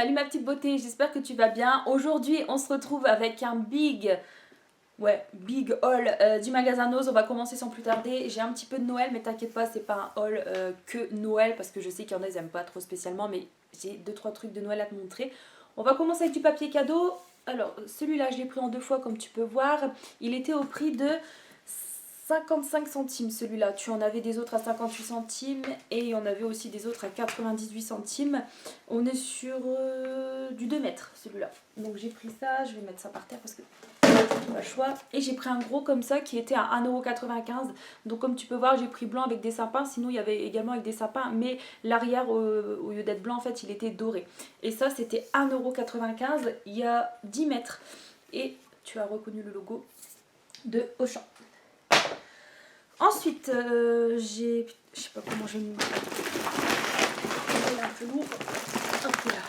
Salut ma petite beauté, j'espère que tu vas bien. Aujourd'hui, on se retrouve avec un big haul du magasin Nose. On va commencer sans plus tarder. J'ai un petit peu de Noël, mais t'inquiète pas, c'est pas un haul que Noël, parce que je sais qu'il y en a, ils aiment pas trop spécialement, mais j'ai 2-3 trucs de Noël à te montrer. On va commencer avec du papier cadeau. Alors, celui-là, je l'ai pris en 2 fois, comme tu peux voir. Il était au prix de 55 centimes celui-là. Tu en avais des autres à 58 centimes et il y en avait aussi des autres à 98 centimes. On est sur du 2 mètres celui-là. Donc j'ai pris ça, je vais mettre ça par terre parce que pas le choix. Et j'ai pris un gros comme ça qui était à 1,95 €. Donc comme tu peux voir, j'ai pris blanc avec des sapins. Sinon il y avait également avec des sapins, mais l'arrière au lieu d'être blanc en fait il était doré. Et ça c'était 1,95 €, il y a 10 mètres. Et tu as reconnu le logo de Auchan. Ensuite, j'ai... Je sais pas comment j'ai mis... Il est un peu lourd. Hop là.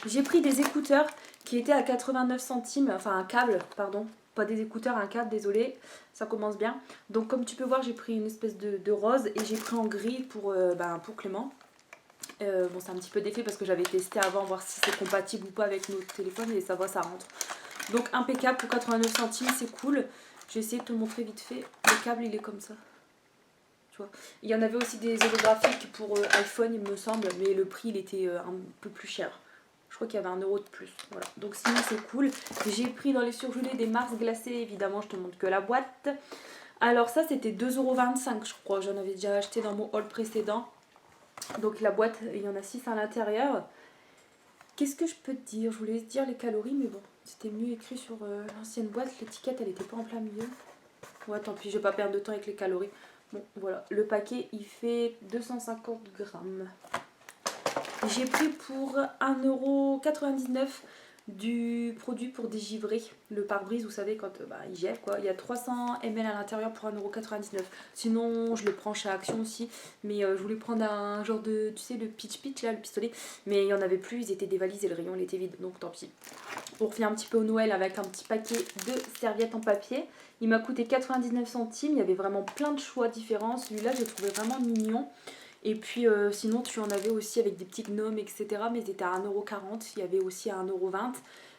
J'ai pris des écouteurs qui étaient à 89 centimes. Enfin, un câble, pardon. Pas des écouteurs, un câble, désolé. Ça commence bien. Donc, comme tu peux voir, j'ai pris une espèce de rose. Et j'ai pris en gris pour Clément. Bon, c'est un petit peu d'effet parce que j'avais testé avant, voir si c'est compatible ou pas avec notre téléphone. Et ça va, ça rentre. Donc, impeccable pour 89 centimes, c'est cool. Je vais essayer de te montrer vite fait. Le câble, il est comme ça. Tu vois. Il y en avait aussi des holographiques pour iPhone, il me semble, mais le prix il était un peu plus cher. Je crois qu'il y avait 1 € de plus. Voilà. Donc sinon c'est cool. J'ai pris dans les surgelés des Mars glacés, évidemment je te montre que la boîte. Alors ça c'était 2,25 € je crois. J'en avais déjà acheté dans mon haul précédent. Donc la boîte, il y en a 6 à l'intérieur. Qu'est-ce que je peux te dire? Je voulais te dire les calories, mais bon, c'était mieux écrit sur l'ancienne boîte. L'étiquette elle était pas en plein milieu. Ouais, tant pis, je vais pas perdre de temps avec les calories. Bon, voilà, le paquet il fait 250 grammes. J'ai pris pour 1,99 € du produit pour dégivrer le pare-brise. Vous savez, quand il gèle quoi. Il y a 300 ml à l'intérieur pour 1,99 €. Sinon, je le prends chez Action aussi. Mais je voulais prendre un genre de, tu sais, le pitch là, le pistolet. Mais il n'y en avait plus, ils étaient dévalisés, le rayon il était vide. Donc tant pis. On revient un petit peu au Noël avec un petit paquet de serviettes en papier. Il m'a coûté 99 centimes. Il y avait vraiment plein de choix différents. Celui-là, je le trouvais vraiment mignon. Et puis sinon, tu en avais aussi avec des petits gnomes, etc. Mais ils étaient à 1,40 €. Il y avait aussi à 1,20 €.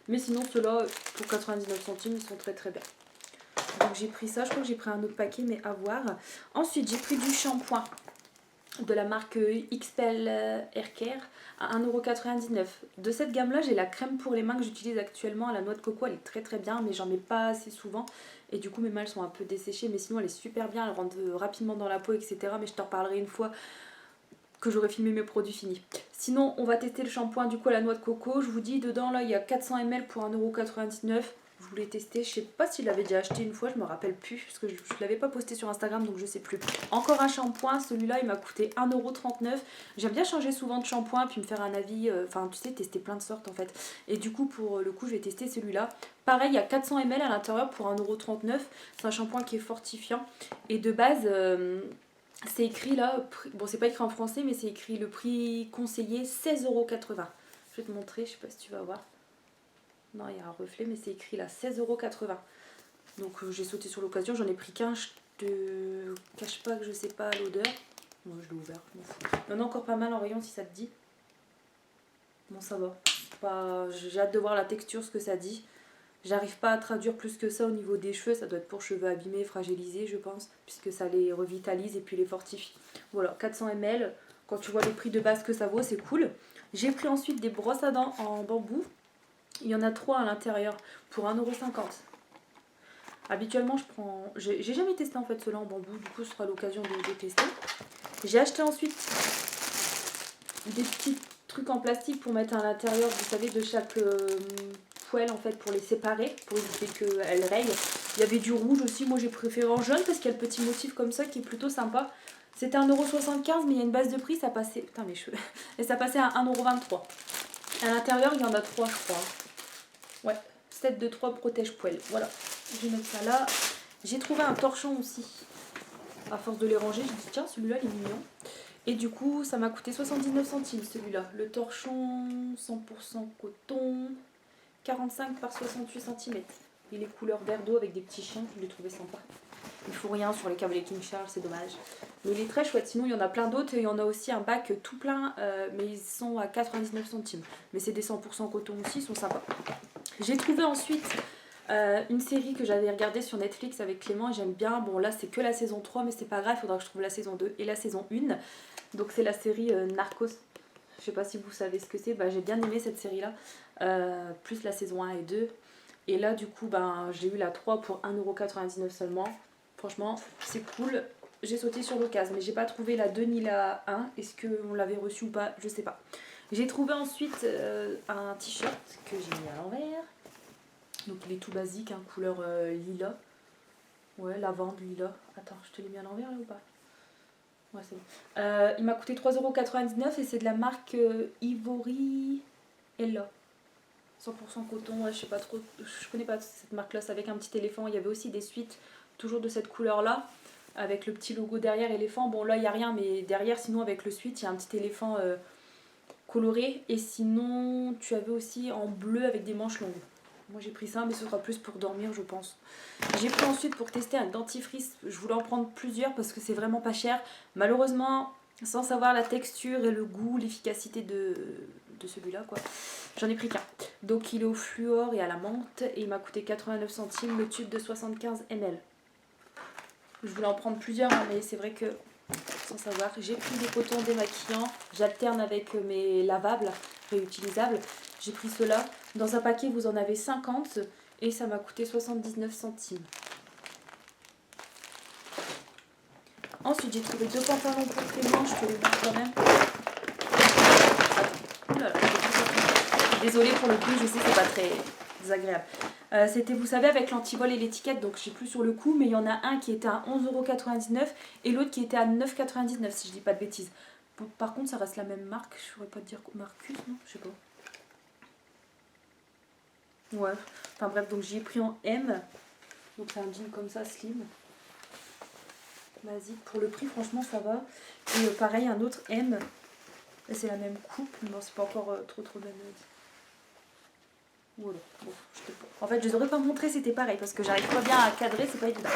Mais sinon, ceux-là, pour 99 centimes, ils sont très très bien. Donc j'ai pris ça. Je crois que j'ai pris un autre paquet, mais à voir. Ensuite, j'ai pris du shampoing de la marque XPEL Haircare à 1,99 €. De cette gamme là j'ai la crème pour les mains que j'utilise actuellement à la noix de coco, elle est très très bien mais j'en mets pas assez souvent et du coup mes mains elles sont un peu desséchées, mais sinon elle est super bien, elle rentre rapidement dans la peau, etc. Mais je t'en reparlerai une fois que j'aurai filmé mes produits finis. Sinon on va tester le shampoing du coup à la noix de coco. Je vous dis dedans là il y a 400 ml pour 1,99 €. Je voulais tester, je sais pas si je l'avais déjà acheté une fois, je me rappelle plus parce que je l'avais pas posté sur Instagram donc je sais plus. Encore un shampoing, celui-là il m'a coûté 1,39 €. J'aime bien changer souvent de shampoing puis me faire un avis, enfin tu sais tester plein de sortes en fait. Et du coup pour le coup je vais tester celui-là. Pareil il y a 400 ml à l'intérieur pour 1,39 €. C'est un shampoing qui est fortifiant et de base c'est écrit là, bon c'est pas écrit en français mais c'est écrit le prix conseillé 16,80 €. Je vais te montrer, je sais pas si tu vas voir. Non, il y a un reflet, mais c'est écrit là, 16,80 €. Donc j'ai sauté sur l'occasion, j'en ai pris qu'un. Je te cache pas que je sais pas l'odeur. Moi je l'ai ouvert, je m'en fous. Il y en a encore pas mal en rayon si ça te dit. Bon, ça va. J'ai hâte de voir la texture, ce que ça dit. J'arrive pas à traduire plus que ça au niveau des cheveux. Ça doit être pour cheveux abîmés, fragilisés, je pense, puisque ça les revitalise et puis les fortifie. Voilà, 400 ml. Quand tu vois le prix de base que ça vaut, c'est cool. J'ai pris ensuite des brosses à dents en bambou. Il y en a 3 à l'intérieur pour 1,50 €. Habituellement, je prends. J'ai jamais testé en fait ceux-là en bambou, du coup, ce sera l'occasion de tester. J'ai acheté ensuite des petits trucs en plastique pour mettre à l'intérieur, vous savez, de chaque poêle en fait pour les séparer, pour éviter qu'elles rayent. Il y avait du rouge aussi, moi j'ai préféré en jaune parce qu'il y a le petit motif comme ça qui est plutôt sympa. C'était 1,75 €, mais il y a une base de prix, ça passait. Putain, mes cheveux. Et ça passait à 1,23 €. À l'intérieur, il y en a 3, je crois. Ouais, 7 de 3 protège-poêle. Voilà, je vais mettre ça là. J'ai trouvé un torchon aussi. À force de les ranger, je me dis tiens, celui-là il est mignon. Et du coup, ça m'a coûté 79 centimes celui-là. Le torchon 100% coton, 45 par 68 cm. Il est couleur verre d'eau avec des petits chiens, je l'ai trouvé sympa. Il faut rien sur les câbles King Charles, c'est dommage. Mais il est très chouette. Sinon, il y en a plein d'autres. Il y en a aussi un bac tout plein, mais ils sont à 99 centimes. Mais c'est des 100% coton aussi, ils sont sympas. J'ai trouvé ensuite une série que j'avais regardée sur Netflix avec Clément et j'aime bien. Bon, là, c'est que la saison 3, mais c'est pas grave, il faudra que je trouve la saison 2 et la saison 1. Donc, c'est la série Narcos. Je sais pas si vous savez ce que c'est. Bah, j'ai bien aimé cette série-là. Plus la saison 1 et 2. Et là, du coup, ben, j'ai eu la 3 pour 1,99€ seulement. Franchement, c'est cool. J'ai sauté sur l'occasion, mais j'ai pas trouvé la 2 ni la 1. Est-ce qu'on l'avait reçu ou pas? Je sais pas. J'ai trouvé ensuite un t-shirt que j'ai mis à l'envers. Donc il est tout basique, hein, couleur lilas. Ouais, lavande, lilas. Attends, je te l'ai mis à l'envers là ou pas? Ouais, c'est bon. Il m'a coûté 3,99€ et c'est de la marque Ivory Ella. 100% coton, ouais, je sais pas trop, je connais pas cette marque là, c'est avec un petit éléphant. Il y avait aussi des suites, toujours de cette couleur là, avec le petit logo derrière éléphant. Bon là il n'y a rien, mais derrière sinon avec le suite il y a un petit éléphant coloré. Et sinon tu avais aussi en bleu avec des manches longues. Moi j'ai pris ça, mais ce sera plus pour dormir je pense. J'ai pris ensuite pour tester un dentifrice, je voulais en prendre plusieurs parce que c'est vraiment pas cher. Malheureusement, sans savoir la texture et le goût, l'efficacité de celui-là quoi. J'en ai pris qu'un. Donc il est au fluor et à la menthe et il m'a coûté 89 centimes le tube de 75 ml. Je voulais en prendre plusieurs hein, mais c'est vrai que sans savoir, j'ai pris des cotons démaquillants, j'alterne avec mes lavables réutilisables. J'ai pris cela. Dans un paquet vous en avez 50 et ça m'a coûté 79 centimes. Ensuite j'ai trouvé 2 pantalons pour Clément, je te le dis quand même. Oulala. Désolée pour le bruit, je sais c'est pas très désagréable. C'était, vous savez, avec l'antivol et l'étiquette, donc je sais plus sur le coup, mais il y en a un qui était à 11,99€ et l'autre qui était à 9,99€ si je dis pas de bêtises. Par contre, ça reste la même marque, je saurais pas te dire Marcus, non? Je sais pas. Ouais, enfin bref, donc j'ai pris en M, donc c'est un jean comme ça, slim. Basique, pour le prix, franchement, ça va. Et pareil, un autre M, c'est la même coupe, mais bon, c'est pas encore trop même. Voilà. Bon, en fait, je les aurais pas montré, c'était pareil parce que j'arrive pas bien à cadrer, c'est pas évident.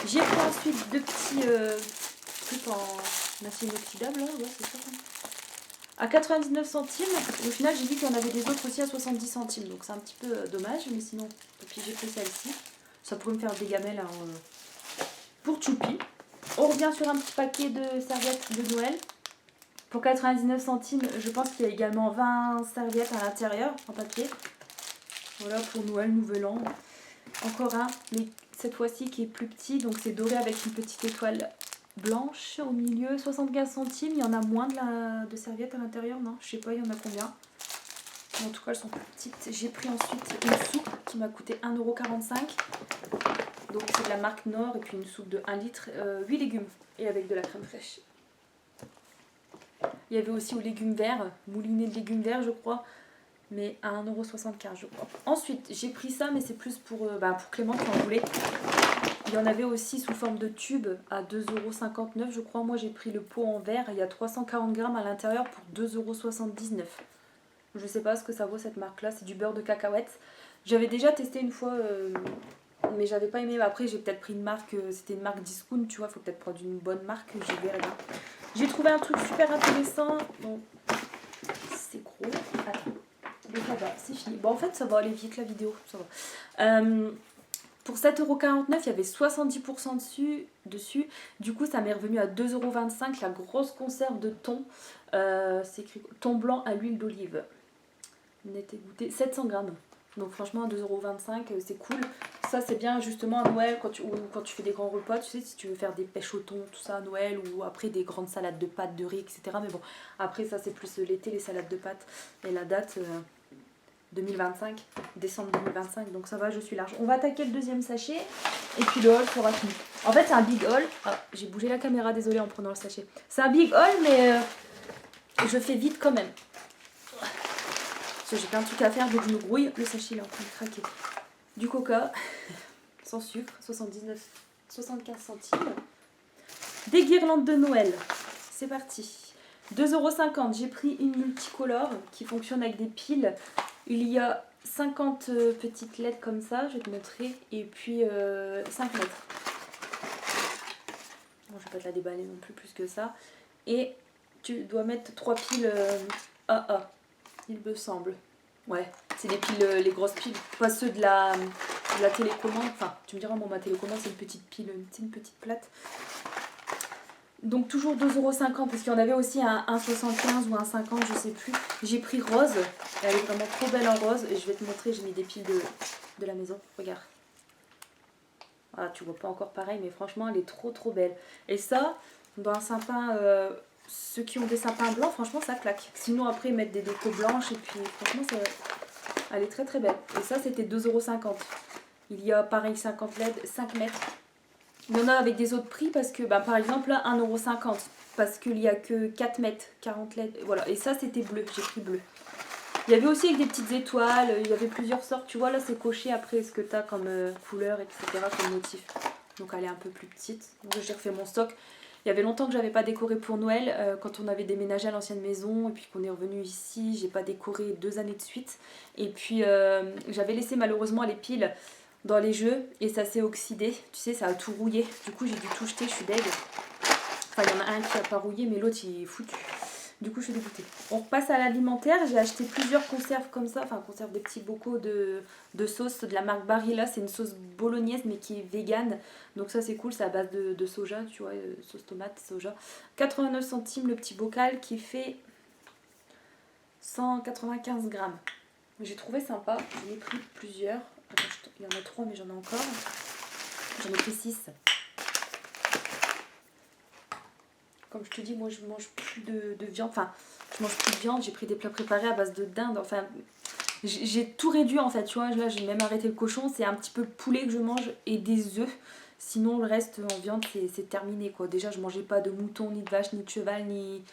J'ai pris ensuite 2 petits trucs en acier inoxydable, là, ouais, c'est ça. À 99 centimes, au final, j'ai vu qu'il y en avait des autres aussi à 70 centimes, donc c'est un petit peu dommage, mais sinon, et puis j'ai pris celle-ci. Ça pourrait me faire des gamelles hein, pour Choupi. On revient sur un petit paquet de serviettes de Noël. Pour 99 centimes, je pense qu'il y a également 20 serviettes à l'intérieur en papier. Voilà pour Noël, Nouvel An. Encore un, mais cette fois-ci qui est plus petit. Donc c'est doré avec une petite étoile blanche au milieu. 75 centimes. Il y en a moins de serviettes à l'intérieur. Non, je sais pas, il y en a combien. Mais en tout cas, elles sont plus petites. J'ai pris ensuite une soupe qui m'a coûté 1,45€. Donc c'est de la marque Nord. Et puis une soupe de 1 litre. 8 légumes. Et avec de la crème fraîche. Il y avait aussi aux légumes verts. Moulinet de légumes verts, je crois. Mais à 1,75€ je crois. Ensuite j'ai pris ça mais c'est plus pour Clément qui en voulait. Il y en avait aussi sous forme de tube à 2,59€ je crois. Moi j'ai pris le pot en verre, il y a 340 grammes à l'intérieur pour 2,79€. Je sais pas ce que ça vaut cette marque là, c'est du beurre de cacahuète. J'avais déjà testé une fois mais j'avais pas aimé. Après j'ai peut-être pris une marque, c'était une marque discount tu vois, faut peut-être prendre une bonne marque, je verrai bien. J'ai trouvé un truc super intéressant, bon c'est gros, attends. Donc là bas, c'est fini. Bon en fait ça va aller vite la vidéo, ça va. Pour 7,49€, il y avait 70% dessus. Du coup ça m'est revenu à 2,25€ la grosse conserve de thon. C'est écrit thon blanc à l'huile d'olive. Net égoutté, 700 grammes. Donc franchement à 2,25€ c'est cool. Ça c'est bien justement à Noël quand tu fais des grands repas, tu sais, si tu veux faire des pêches au thon, tout ça à Noël, ou après des grandes salades de pâtes, de riz, etc. Mais bon, après ça c'est plus l'été, les salades de pâtes. Et la date... 2025, décembre 2025, donc ça va, je suis large. On va attaquer le deuxième sachet et puis le haul sera fini. En fait c'est un big haul. Ah, j'ai bougé la caméra, désolée en prenant le sachet. C'est un big haul mais je fais vite quand même. Parce que j'ai plein de trucs à faire donc je me grouille. Le sachet il est en train de craquer. Du coca, sans sucre, 75 centimes. Des guirlandes de Noël, c'est parti. 2,50€, j'ai pris une multicolore qui fonctionne avec des piles. Il y a 50 petites LED comme ça, je vais te montrer, et puis 5 mètres. Bon, je vais pas te la déballer non plus que ça. Et tu dois mettre 3 piles AA, il me semble. Ouais, c'est des piles, les grosses piles, pas ceux de la télécommande. Enfin, tu me diras, bon, ma télécommande, c'est une petite pile, c'est une petite plate. Donc toujours 2,50 € parce qu'il y en avait aussi un 1,75 ou un 50, je sais plus. J'ai pris rose, elle est vraiment trop belle en rose. Et je vais te montrer, j'ai mis des piles de la maison, regarde. Voilà, tu vois pas encore pareil, mais franchement, elle est trop belle. Et ça, dans un sapin, ceux qui ont des sapins blancs, franchement, ça claque. Sinon, après, ils mettent des décos blanches et puis, franchement, elle est très belle. Et ça, c'était 2,50 €. Il y a, pareil, 50 LED, 5 mètres. Il y en a avec des autres prix parce que, bah, par exemple, là, 1,50 € parce qu'il n'y a que 4 mètres, 40 LED. Voilà, et ça, c'était bleu, j'ai pris bleu. Il y avait aussi avec des petites étoiles, il y avait plusieurs sortes. Tu vois, là, c'est coché après ce que tu as comme couleur, etc., comme motif. Donc, elle est un peu plus petite. Donc, j'ai refait mon stock. Il y avait longtemps que j'avais pas décoré pour Noël, quand on avait déménagé à l'ancienne maison et puis qu'on est revenu ici, j'ai pas décoré 2 années de suite. Et puis j'avais laissé malheureusement les piles dans les jeux et ça s'est oxydé, tu sais, ça a tout rouillé. Du coup j'ai dû tout jeter, je suis deg. Enfin il y en a un qui a pas rouillé mais l'autre il est foutu. Du coup je suis dégoûtée. On repasse à l'alimentaire, j'ai acheté plusieurs conserves comme ça, enfin conserves des petits bocaux de sauce de la marque Barilla, c'est une sauce bolognaise mais qui est végane. Donc ça c'est cool, c'est à base de soja, tu vois, sauce tomate, soja. 89 centimes le petit bocal qui fait 195 grammes. J'ai trouvé sympa, j'en ai pris plusieurs. Attends, il y en a 3 mais j'en ai encore. J'en ai pris 6. Comme je te dis, moi je mange plus de viande. Enfin, je mange plus de viande. J'ai pris des plats préparés à base de dinde. Enfin, j'ai tout réduit en fait. Tu vois, là j'ai même arrêté le cochon. C'est un petit peu le poulet que je mange et des œufs. Sinon, le reste en viande, c'est terminé quoi. Déjà, je mangeais pas de mouton, ni de vache, ni de cheval, ni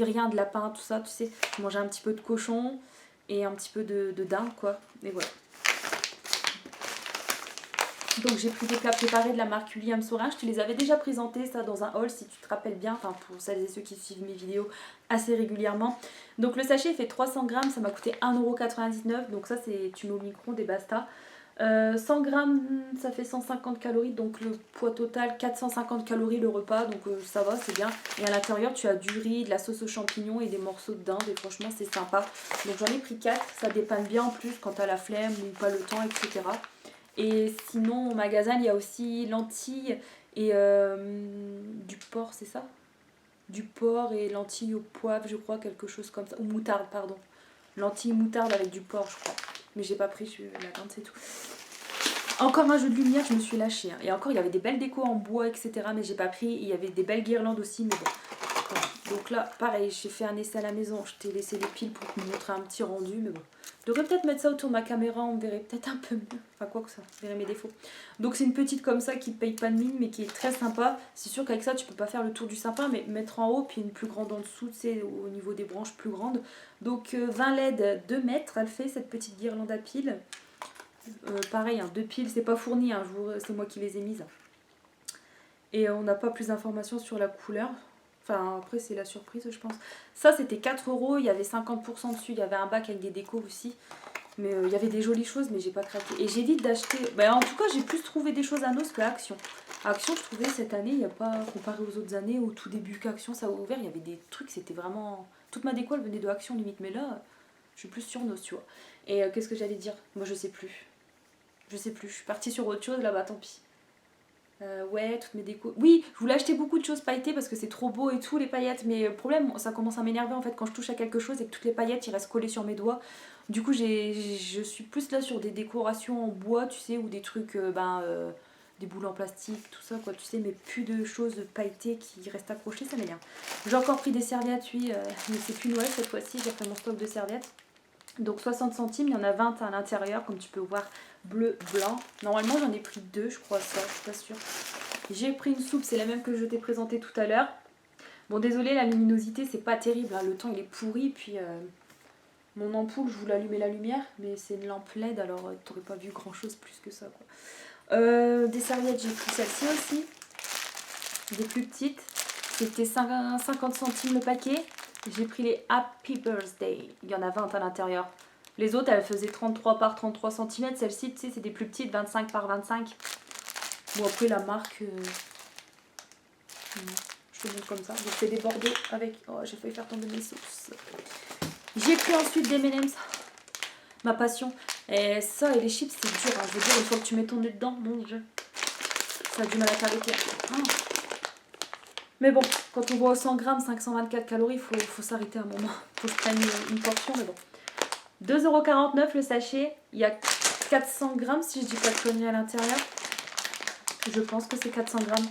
rien de lapin, tout ça. Tu sais, je mangeais un petit peu de cochon et un petit peu de dinde quoi. Et voilà. Donc j'ai pris des plats préparés de la marque William Saurin. Je te les avais déjà présentés ça dans un haul si tu te rappelles bien. Enfin pour celles et ceux qui suivent mes vidéos assez régulièrement. Donc le sachet fait 300 grammes, ça m'a coûté 1,99 €. Donc ça c'est tu mets au micro-ondes et basta. 100 grammes ça fait 150 calories. Donc le poids total 450 calories le repas. Donc ça va c'est bien. Et à l'intérieur tu as du riz, de la sauce aux champignons et des morceaux de dinde. Et franchement c'est sympa. Donc j'en ai pris 4. Ça dépanne bien en plus quand t'as la flemme ou pas le temps etc. Et sinon, au magasin, il y a aussi lentilles et du porc, c'est ça? Du porc et lentilles au poivre, je crois, quelque chose comme ça. Ou moutarde, pardon. Lentilles moutarde avec du porc, je crois. Mais j'ai pas pris la dinde, c'est tout. Encore un jeu de lumière, je me suis lâchée. Hein. Et encore, il y avait des belles décos en bois, etc. Mais j'ai pas pris. Il y avait des belles guirlandes aussi, mais bon. Voilà. Donc là, pareil, j'ai fait un essai à la maison. Je t'ai laissé les piles pour te montrer un petit rendu, mais bon. Je devrais peut-être mettre ça autour de ma caméra, on verrait peut-être un peu mieux. Enfin, quoi que ça, je verrai mes défauts. Donc c'est une petite comme ça qui ne paye pas de mine, mais qui est très sympa. C'est sûr qu'avec ça, tu peux pas faire le tour du sapin, mais mettre en haut, puis une plus grande en dessous, tu sais, au niveau des branches plus grandes. Donc 20 LED, 2 mètres, elle fait cette petite guirlande à piles. Pareil, hein, 2 piles, c'est pas fourni, hein, c'est moi qui les ai mises. Et on n'a pas plus d'informations sur la couleur. Enfin, après, c'est la surprise, je pense. Ça, c'était 4 €. Il y avait 50% dessus. Il y avait un bac avec des décos aussi. Mais il y avait des jolies choses, mais j'ai pas craqué. Et j'évite d'acheter... Bah, en tout cas, j'ai plus trouvé des choses à Nos qu'à Action. À Action, je trouvais cette année, il n'y a pas... Comparé aux autres années, au tout début qu'Action, ça a ouvert, il y avait des trucs, c'était vraiment... Toute ma déco, elle venait de Action, limite. Mais là, je suis plus sur Nos, tu vois. Et qu'est-ce que j'allais dire? Moi, je sais plus. Je sais plus. Je suis partie sur autre chose, là-bas, tant pis. Ouais, toutes mes décos. Oui, je voulais acheter beaucoup de choses pailletées parce que c'est trop beau et tout, les paillettes. Mais le problème, ça commence à m'énerver en fait quand je touche à quelque chose et que toutes les paillettes ils restent collées sur mes doigts. Du coup, je suis plus là sur des décorations en bois, tu sais, ou des trucs, des boules en plastique, tout ça quoi, tu sais, mais plus de choses pailletées qui restent accrochées, ça m'énerve. J'ai encore pris des serviettes, oui, mais c'est plus Noël cette fois-ci, j'ai fait mon stock de serviettes. Donc 60 centimes, il y en a 20 à l'intérieur, comme tu peux voir, bleu, blanc. Normalement j'en ai pris 2, je crois ça, je suis pas sûre. J'ai pris une soupe, c'est la même que je t'ai présentée tout à l'heure. Bon désolé, la luminosité c'est pas terrible, hein. Le temps il est pourri, puis mon ampoule, je voulais allumer la lumière, mais c'est une lampe LED, alors t'aurais pas vu grand chose plus que ça quoi. Des serviettes, j'ai pris celle-ci aussi, des plus petites, c'était 50 centimes le paquet. J'ai pris les Happy Birthday. Il y en a 20 à l'intérieur. Les autres, elles faisaient 33 par 33 cm. Celle-ci, tu sais, c'est des plus petites, 25 par 25. Bon, après, la marque... Je te montre comme ça. Donc c'est des Bordeaux avec... Oh, j'ai failli faire tomber mes sauces. J'ai pris ensuite des M&M's. Ma passion. Et ça et les chips, c'est dur. Hein. Je veux dire, il faut que tu mets ton nez dedans. Mon Dieu. Ça a du mal à t'arrêter. Ah. Mais bon, quand on voit au 100 grammes, 524 calories, il faut s'arrêter un moment. Il faut que je prenne une portion, mais bon. 2,49 € le sachet. Il y a 400 grammes, si je dis pas de conneries à l'intérieur. Je pense que c'est 400 grammes.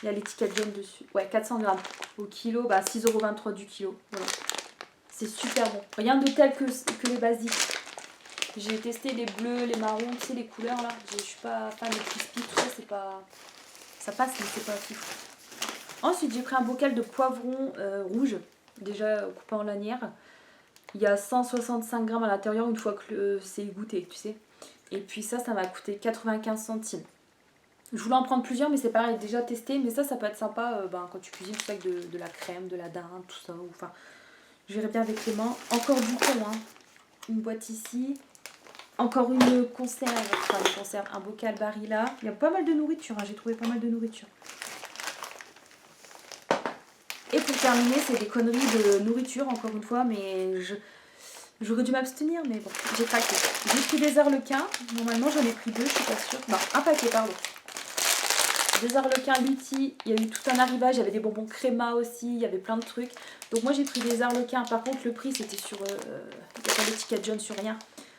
Il y a l'étiquette jaune dessus. Ouais, 400 grammes. Au kilo, bah 6,23 € du kilo. Voilà. C'est super bon. Rien de tel que les basiques. J'ai testé les bleus, les marrons, tu sais, les couleurs là. Je suis pas fan des crispy, tout ça, c'est pas... Ça passe, mais c'est pas fif. Ensuite, j'ai pris un bocal de poivrons rouges, déjà coupé en lanières. Il y a 165 grammes à l'intérieur une fois que c'est goûté, tu sais. Et puis ça m'a coûté 95 centimes. Je voulais en prendre plusieurs, mais c'est pareil, déjà testé. Mais ça peut être sympa quand tu cuisines, tout ça, avec de la crème, de la dinde, tout ça. Enfin, je verrai bien avec les mains. Encore du thon, hein. Une boîte ici. Encore une conserve, enfin une conserve, un bocal Barilla. Il y a pas mal de nourriture, hein. J'ai trouvé pas mal de nourriture. Et pour terminer, c'est des conneries de nourriture, encore une fois, mais j'aurais dû m'abstenir, mais bon, j'ai craqué. J'ai pris des arlequins, normalement j'en ai pris 2, je suis pas sûre. Non, un paquet, pardon. Des arlequins Lutti, il y a eu tout un arrivage, il y avait des bonbons créma aussi, il y avait plein de trucs. Donc moi j'ai pris des arlequins, par contre le prix c'était sur, il n'y a pas d'étiquette jaune sur rien.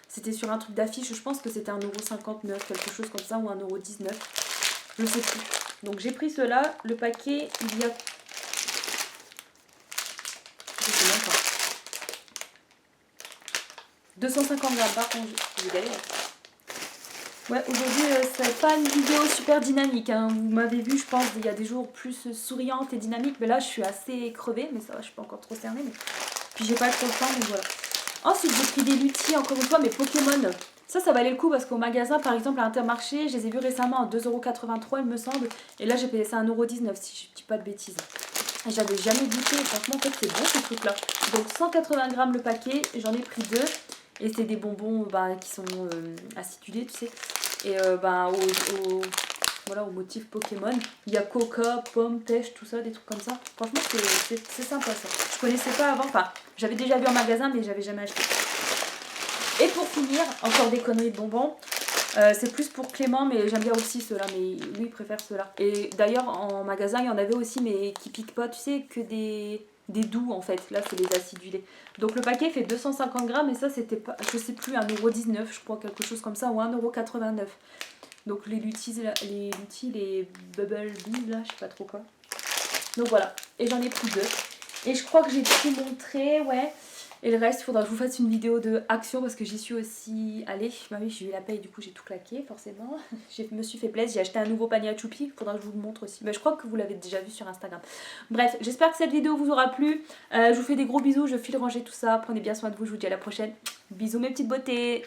C'était sur un truc d'affiche, je pense que c'était 1,59 €, quelque chose comme ça, ou 1,19 €, je sais plus. Donc j'ai pris cela, le paquet, il y a... Je sais même pas. 250 grammes, par contre, j'ai galéré. Ouais, aujourd'hui, c'est pas une vidéo super dynamique. Hein. Vous m'avez vu, je pense, il y a des jours plus souriantes et dynamiques. Mais là, je suis assez crevée, mais ça va, je suis pas encore trop cernée. Mais... Puis j'ai pas trop le temps, donc voilà. Ensuite, j'ai pris des Lutti, encore une fois, mais Pokémon. Ça valait le coup parce qu'au magasin, par exemple, à Intermarché, je les ai vus récemment à 2,83 €, il me semble. Et là, j'ai payé ça à 1,19 € si je dis pas de bêtises. Et j'avais jamais goûté. Franchement, en fait, c'est bon ce truc-là. Donc, 180 grammes le paquet. J'en ai pris 2. Et c'est des bonbons qui sont acidulés, tu sais. Et voilà, au motif Pokémon. Il y a coca, pomme, pêche, tout ça, des trucs comme ça. Franchement, c'est sympa ça. Je connaissais pas avant. Enfin, j'avais déjà vu en magasin, mais j'avais jamais acheté. Et pour finir, encore des conneries de bonbons. C'est plus pour Clément, mais j'aime bien aussi ceux-là. Mais lui, il préfère ceux-là. Et d'ailleurs, en magasin, il y en avait aussi, mais qui piquent pas, tu sais, que des doux en fait. Là, c'est les acidulés. Donc le paquet fait 250 grammes et ça, c'était pas, je sais plus, 1,19 €, je crois, quelque chose comme ça, ou 1,89 €. Donc les Lutti, les Bubble Bees, là, je sais pas trop quoi. Donc voilà, et j'en ai pris 2. Et je crois que j'ai tout montré, ouais. Et le reste, il faudra que je vous fasse une vidéo de action parce que j'y suis aussi allée. Bah oui, j'ai eu la paye, du coup j'ai tout claqué, forcément. Je me suis fait plaisir, j'ai acheté un nouveau panier à choupi, il faudra que je vous le montre aussi. Mais je crois que vous l'avez déjà vu sur Instagram. Bref, j'espère que cette vidéo vous aura plu. Je vous fais des gros bisous, je file ranger tout ça. Prenez bien soin de vous, je vous dis à la prochaine. Bisous mes petites beautés.